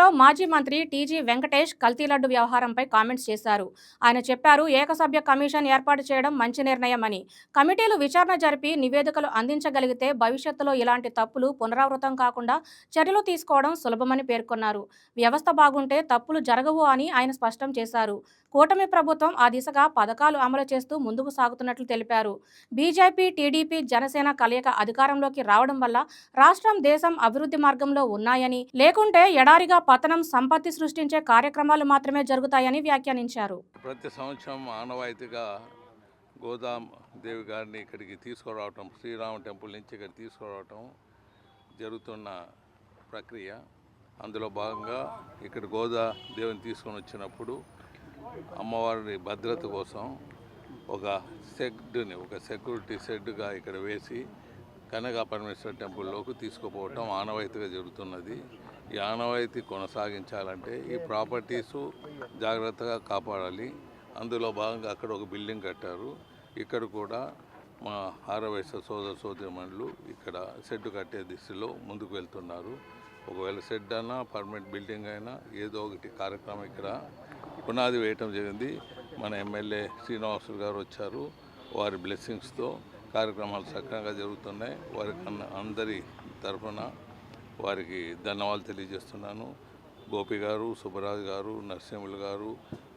సిరిసిల్లలో మాజీ మంత్రి టీజీ వెంకటేష్ కల్తీ లడ్డు వ్యవహారంపై కామెంట్స్ చేశారు. ఆయన చెప్పారు, ఏకసభ్య కమిషన్ ఏర్పాటు చేయడం మంచి నిర్ణయమని. కమిటీలు విచారణ జరిపి నివేదికలు అందించగలిగితే భవిష్యత్తులో ఇలాంటి తప్పులు పునరావృతం కాకుండా చర్యలు తీసుకోవడం సులభమని పేర్కొన్నారు. వ్యవస్థ బాగుంటే తప్పులు జరగవు అని ఆయన స్పష్టం చేశారు. కూటమి ప్రభుత్వం ఆ దిశగా పథకాలు అమలు చేస్తూ ముందుకు సాగుతున్నట్లు తెలిపారు. బీజేపీ, టీడీపీ, జనసేన కలయిక అధికారంలోకి రావడం వల్ల రాష్ట్రం, దేశం అభివృద్ధి మార్గంలో ఉన్నాయని, లేకుంటే ఎడారిగా పతనం, సంపత్తి సృష్టించే కార్యక్రమాలు మాత్రమే జరుగుతాయని వ్యాఖ్యానించారు. ప్రతి సంవత్సరం ఆనవాయితీగా గోదాదేవి గారిని ఇక్కడికి తీసుకురావటం, శ్రీరామ టెంపుల్ నుంచి ఇక్కడ తీసుకురావటం జరుగుతున్న ప్రక్రియ. అందులో భాగంగా ఇక్కడ గోదాదేవిని తీసుకొని వచ్చినప్పుడు అమ్మవారి భద్రత కోసం ఒక సెక్యూరిటీ షెడ్గా ఇక్కడ వేసి కనక పరమేశ్వర టెంపుల్లోకి తీసుకుపోవటం ఆనవాయితీగా జరుగుతున్నది. ఈ ఆనవాయితీ కొనసాగించాలంటే ఈ ప్రాపర్టీసు జాగ్రత్తగా కాపాడాలి. అందులో భాగంగా అక్కడ ఒక బిల్డింగ్ కట్టారు. ఇక్కడ కూడా మా ఆరవయస సోదరమణులు ఇక్కడ షెడ్ కట్టే దిశలో ముందుకు వెళ్తున్నారు. ఒకవేళ షెడ్ అయినా పర్మనెంట్ బిల్డింగ్ అయినా ఏదో ఒకటి కార్యక్రమం ఇక్కడ పునాది వేయటం జరిగింది. మన ఎమ్మెల్యే శ్రీనివాసులు గారు వచ్చారు. వారి బ్లెస్సింగ్స్తో కార్యక్రమాలు సక్రమంగా జరుగుతున్నాయి. వారికి అందరి తరఫున వారికి ధన్యవాదాలు తెలియజేస్తున్నాను. గోపి గారు, సుబ్బరాజు గారు, నరసింహులు గారు,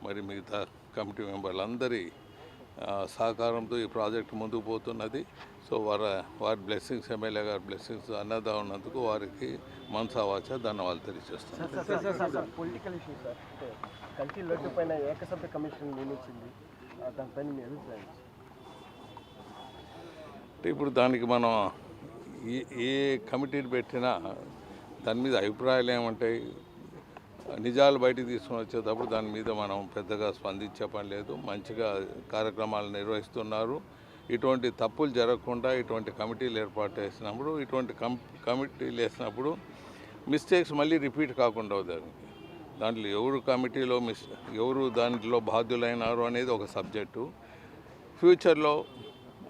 మరి మిగతా కమిటీ మెంబర్లందరి సహకారంతో ఈ ప్రాజెక్టు ముందుకు పోతున్నది. సో వారి బ్లెస్సింగ్స్, ఎమ్మెల్యే గారి బ్లెస్సింగ్స్ అన్నదా ఉన్నందుకు వారికి మనసావాచ ధన్యవాదాలు తెలియజేస్తున్నాను. ఇప్పుడు దానికి మనం ఏ కమిటీని పెట్టినా దాని మీద అభిప్రాయాలు ఏమంటాయి, నిజాలు బయటికి తీసుకొని వచ్చేటప్పుడు దాని మీద మనం పెద్దగా స్పందించే పని లేదు. మంచిగా కార్యక్రమాలు నిర్వహిస్తున్నారు. ఇటువంటి తప్పులు జరగకుండా ఇటువంటి కమిటీలు ఏర్పాటు చేసినప్పుడు, ఇటువంటి కమిటీలు వేసినప్పుడు మిస్టేక్స్ మళ్ళీ రిపీట్ కాకుండా దాంట్లో ఎవరు దాంట్లో బాధ్యులైనారు అనేది ఒక సబ్జెక్టు. ఫ్యూచర్లో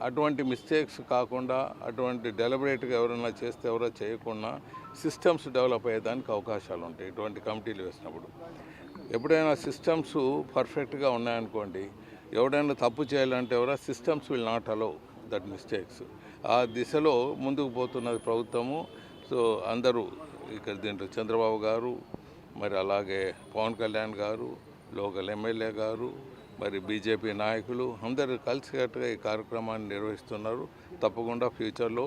అటువంటి మిస్టేక్స్ కాకుండా, అటువంటి డెలిబరేట్గా ఎవరైనా చేస్తే ఎవరో చేయకుండా సిస్టమ్స్ డెవలప్ అయ్యేదానికి అవకాశాలు ఉంటాయి ఇటువంటి కమిటీలు వేసినప్పుడు. ఎప్పుడైనా సిస్టమ్స్ పర్ఫెక్ట్గా ఉన్నాయనుకోండి, ఎవడైనా తప్పు చేయాలంటే systems will not allow that mistakes. ఆ దిశలో ముందుకు పోతున్నది ప్రభుత్వము. సో అందరూ ఇక్కడ దీంట్లో చంద్రబాబు గారు, మరి అలాగే పవన్ కళ్యాణ్ గారు, లోకల్ ఎమ్మెల్యే గారు, మరి బీజేపీ నాయకులు అందరూ కలిసికట్టుగా ఈ కార్యక్రమాన్ని నిర్వహిస్తున్నారు. తప్పకుండా ఫ్యూచర్లో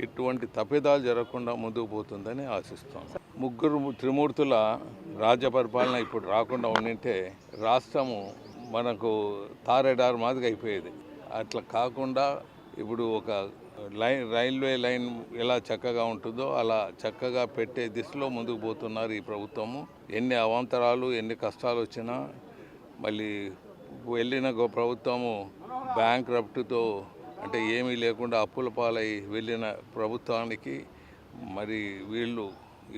ఇటువంటి తప్పిదాలు జరగకుండా ముందుకు పోతుందని ఆశిస్తాం. ముగ్గురు త్రిమూర్తుల రాజ్య పరిపాలన ఇప్పుడు రాకుండా ఉండింటే రాష్ట్రము మనకు తారేడారు మాదిగా అయిపోయేది. అట్లా కాకుండా ఇప్పుడు ఒక రైల్వే లైన్ ఎలా చక్కగా ఉంటుందో అలా చక్కగా పెట్టే దిశలో ముందుకు పోతున్నారు ఈ ప్రభుత్వము. ఎన్ని అవాంతరాలు, ఎన్ని కష్టాలు వచ్చినా మళ్ళీ వెళ్ళిన ప్రభుత్వము బ్యాంక్రప్ట్తో అంటే ఏమీ లేకుండా అప్పుల పాలై వెళ్ళిన ప్రభుత్వానికి మరి వీళ్ళు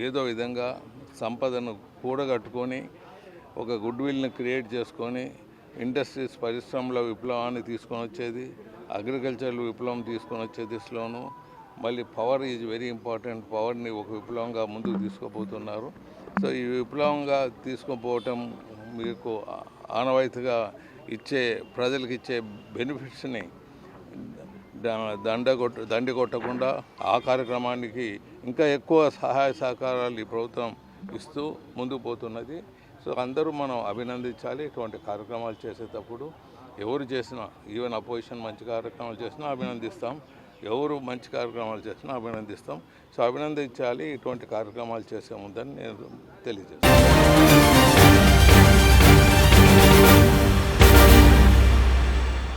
ఏదో విధంగా సంపదను కూడగట్టుకొని ఒక గుడ్ విల్ని క్రియేట్ చేసుకొని ఇండస్ట్రీస్, పరిశ్రమల విప్లవాన్ని తీసుకొని వచ్చేది, అగ్రికల్చర్ విప్లవం తీసుకొని వచ్చే దిశలోను మళ్ళీ పవర్ ఈజ్ వెరీ ఇంపార్టెంట్. పవర్ని ఒక విప్లవంగా ముందుకు తీసుకుపోతున్నారు. సో ఈ విప్లవంగా తీసుకుపోవటం మీకు ఆనవాయితీగా ప్రజలకు ఇచ్చే బెనిఫిట్స్ని దండి కొట్టకుండా ఆ కార్యక్రమానికి ఇంకా ఎక్కువ సహాయ సహకారాలు ఈ ప్రభుత్వం ఇస్తూ ముందుకు పోతున్నది. సో అందరూ మనం అభినందించాలి. ఇటువంటి కార్యక్రమాలు చేసేటప్పుడు ఎవరు చేసినా, ఈవెన్ అపోజిషన్ మంచి కార్యక్రమాలు చేసినా అభినందిస్తాం, ఎవరు మంచి కార్యక్రమాలు చేసినా అభినందిస్తాం. సో అభినందించాలి ఇటువంటి కార్యక్రమాలు చేసే ముందని నేను తెలియజేస్తాను.